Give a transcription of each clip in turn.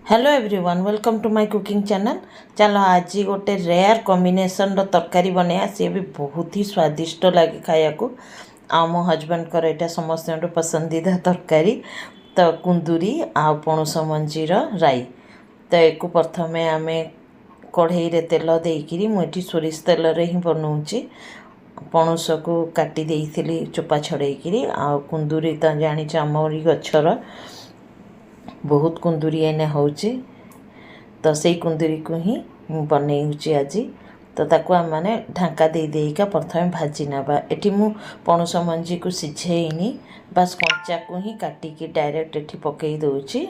Hello everyone welcome to my cooking channel. चलो आज गोटे रेयर कॉम्बिनेशन रो तरकारी बनाया सी भी बहुत ही स्वादिष्ट लगे खाया को आ मो हजबैंड कर एटा समस्त पसंदीदा तरकारी तो कुंदूरी आ पणस मंजीर राई। तो एक प्रथमे आम कढ़ई रे तेल देकरी मुझे सोरिष तेल रे ही बनाऊँगी। पणस को काटी देइथिली चोपा छड़ेकरी आ कुंदूरी तो जानी आमरी गछर बहुत कुंदूरी एने होची तो से कुंदूरी को ही बनई आज। तो ताको आम मैंने ढांका दे देका प्रथम भाजी नवा। एटी मु पणस मंजी को सिझेनी बास कंचा को ही काटिकी डायरेक्ट एटी पकई दूची।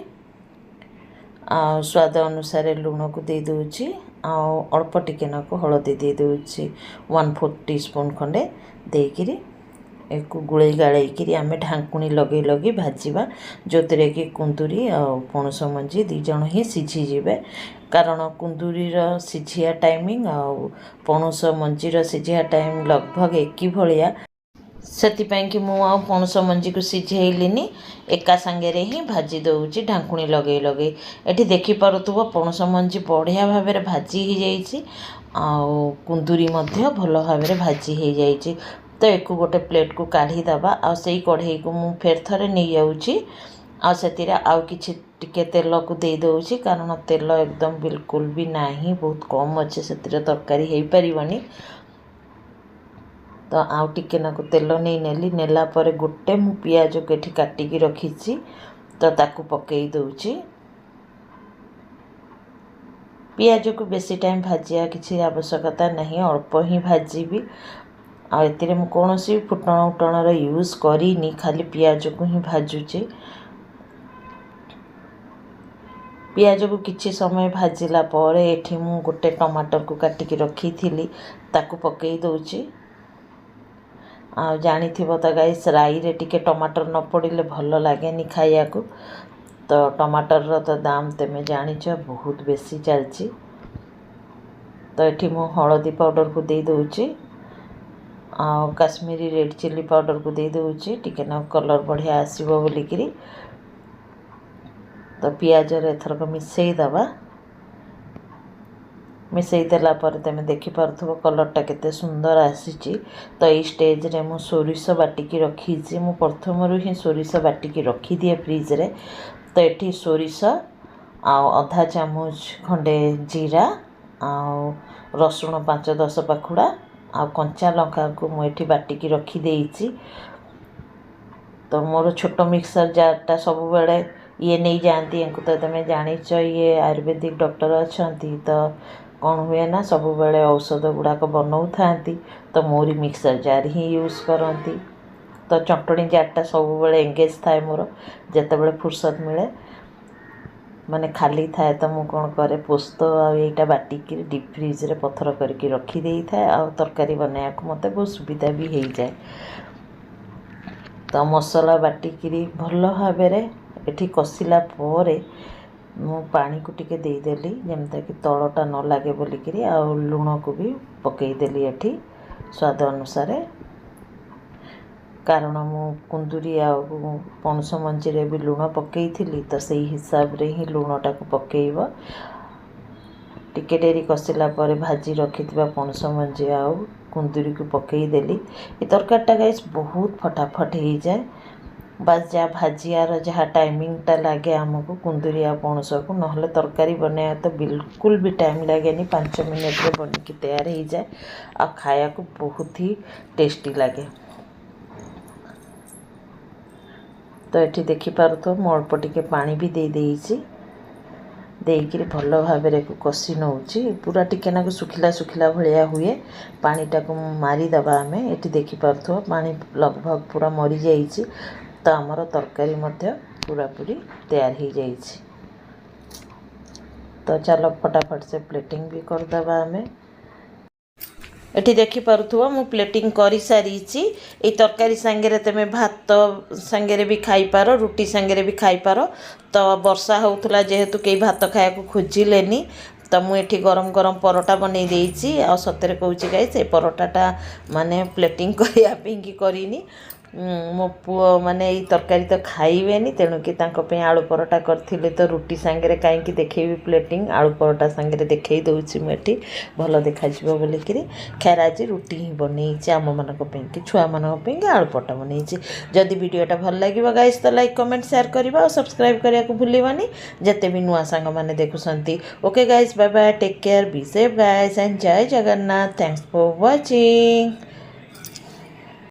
स्वाद अनुसार लुण को दे दूची अल्प टिके नाको हलदी दे दूची 1/4 टीस्पून खंडे देकरी एक गुड़े गाड़ी आम ढांकुणी लगे लगे भाजवा जो थे कि कुंदूरी आ पणस मंजी दीज ही सीझीजे। कारण कुंदूरी सीझिया टाइमिंग आ पणस मंजीर सीझिया टाइम लगभग एक भाया से कि पणस मंजी को सीझेलिनी एका सांगे ही भाजी दौची ढांकुणी लगे लगे। ये देखिपु पणस मंजी बढ़िया भाव में भाजी हो जाइए कुंदूरी भल भाव में भाजी हो जाइए। तो एक गोटे प्लेट को काढ़ी दबा आ से कढ़ई को मु फेर थरे नहीं जाऊँगी आ से आउ किछि टिके तेल को दे दउछि कारण तेल एकदम बिल्कुल भी नहीं बहुत कम अच्छे से तरकारी हो पारिबनी। तो आउ टिके नाको तेल नहीं नेली नेला परे गोटे मु पियाज को एठी काटिकी रखीछि तो ताकू पकई दउछि। पियाज को बेसी टाइम भाजिया किछि आवश्यकता नहीं अल्प ही भाजीबी आ एतिरे मु कोनोसी फुटण उटणर यूज करिनी खाली पियाज को ही भाजुचे। पियाज को किछि समय भाजिला परे एठी मु गोटे टमाटर को काटिकी रखी थिली ताकू पकई दउची। आ जानी थिबो त गाइस राई रे टिके टमाटर न पड़िले भल लागेनी खाइया को। तो टमाटर रो तो दाम तमे जानिछ बहुत बेसी चलची। तो एठी मु हळदी पाउडर को दे दउची आ काश्मीरी रेड चिली पाउडर को दे दूची टिके ना कलर बढ़िया आसीबो बोलिकरी। तो पियाज रे एथरक मिसई दबा मिसई देला पर तमे देखि परथबो कलर टा केते सुंदर आसीची। तो ए स्टेज रे मु सोरिष बाटिकी रखीची मु प्रथमरु ही सोरिष बाटिकी रखी दिए फ्रिज रे। तो एठी सोरिष आ आधा चामच खंडे जीरा आ रसुण 5-10 पाखुड़ा आ कंचा लंका को मुझे बाटिकी रखी देइची। तो मोर छोट मिक्सर जारटा सब बेले ये नहीं जानती इनको तो तुम जानिच ये आयुर्वेदिक डॉक्टर अच्छा तो कौन हुए ना सब बेले औषध गुड़ाक बनाऊ था तो मोरी मिक्सर जार ही यूज करती। तो चटणी जारटा सब बेले एंगेज थाए मोर जिते फुर्सत मिले माने खाली थाए तो मु कौन करे पोस्त आईटा बाटिकी डीप फ्रिज रे पत्थर करके रखी देई थाए आ तरकारी बनाया को मते बहुत सुविधा भी हो जाए। तो मसला बाटिकी भल भाव एठी कसिला परे मु पानी को टिके दे देली जेमता कि तलटा न लागे बोलिकरी आ लुण को भी पकई देली एठी स्वाद अनुसार। कारण मु कुंदूरी आ पणस मंजी रे भी लुण पकई थिली तो सही हिसाब रे ही लुणटा को पकेइबो। टिके डेरी कसिला परे भाजी रखिथिबा पणस मंजी आ कुंदूरी को पकई देली। ये तरकारीटा गाइस बहुत फटाफट हो जाए बस जहाँ भाजियार जहाँ टाइमिंगटा लगे आमको कुंदूरी आ पणस को नहले तरकारी बनाया तो बिल्कुल भी टाइम लगे 5 मिनट रे बनकी तैयार हो जाए आ खाया को बहुत ही टेस्टी लगे। तो ये देखिपार तो मु अल्प टिके पानी भी दे देइछि देकरी भल भाव में कषि नौची पूरा टिके ना सुखिला सुखिला भाया हुए पानीटा को मारिदबा आम ये देखिपार पानी लगभग पूरा मरी जाइए। तो आमर तरकारी पूरा पूरी तैयार हो जाइए। तो चलो फटाफट से प्लेटिंग भी करदबा आम। एठी देखि परथुवा मु प्लेटिंग करी सारी ए तरकारी सांगे तुम भात सांगे भी खाई पार रुटी सांगे भी खाई पार। तो वर्षा होउथला जेहेतु कई भात खाया को खोजिलेनी तो मुझे गरम गरम परोटा बनै देइछि आ सतरे कहूछि गाइस ए परोटाटा माने प्लेटिंग करनी ମୋ ପୁଅ ମାନେ ଏଇ ତରକାରୀ ତ ଖାଇବେନି, ତେଣୁକି ତାଙ୍କ ପାଇଁ ଆଳୁ ପରଟା କରିଥିଲେ ତ ରୁଟି ସାଙ୍ଗରେ କାହିଁକି ଦେଖେଇବି ପ୍ଲେଟିଂ, ଆଳୁ ପରଟା ସାଙ୍ଗରେ ଦେଖେଇ ଦେଉଛି ମୁଁ ଏଠି ଭଲ ଦେଖାଯିବ ବୋଲିକିରି। ଖैର ଆଜି ରୁଟି ହିଁ ବନେଇଛି ଆମମାନଙ୍କ ପାଇଁକି, ଛୁଆମାନଙ୍କ ପାଇଁକି ଆଳୁ ପରଟା ବନେଇଛି। ଯଦି ଭିଡ଼ିଓଟା ଭଲ ଲାଗିବ ଗାଇସ୍ ତ ଲାଇକ୍ କମେଣ୍ଟ ସେୟାର କରିବା ଆଉ ସବସ୍କ୍ରାଇବ୍ କରିବାକୁ ଭୁଲିବନି ଯେତେ ବି ନୂଆ ସାଙ୍ଗମାନେ ଦେଖୁଛନ୍ତି। Okay guys, bye bye, take care, be safe guys, and ଜୟ ଜଗନ୍ନାଥ। Thanks for watching.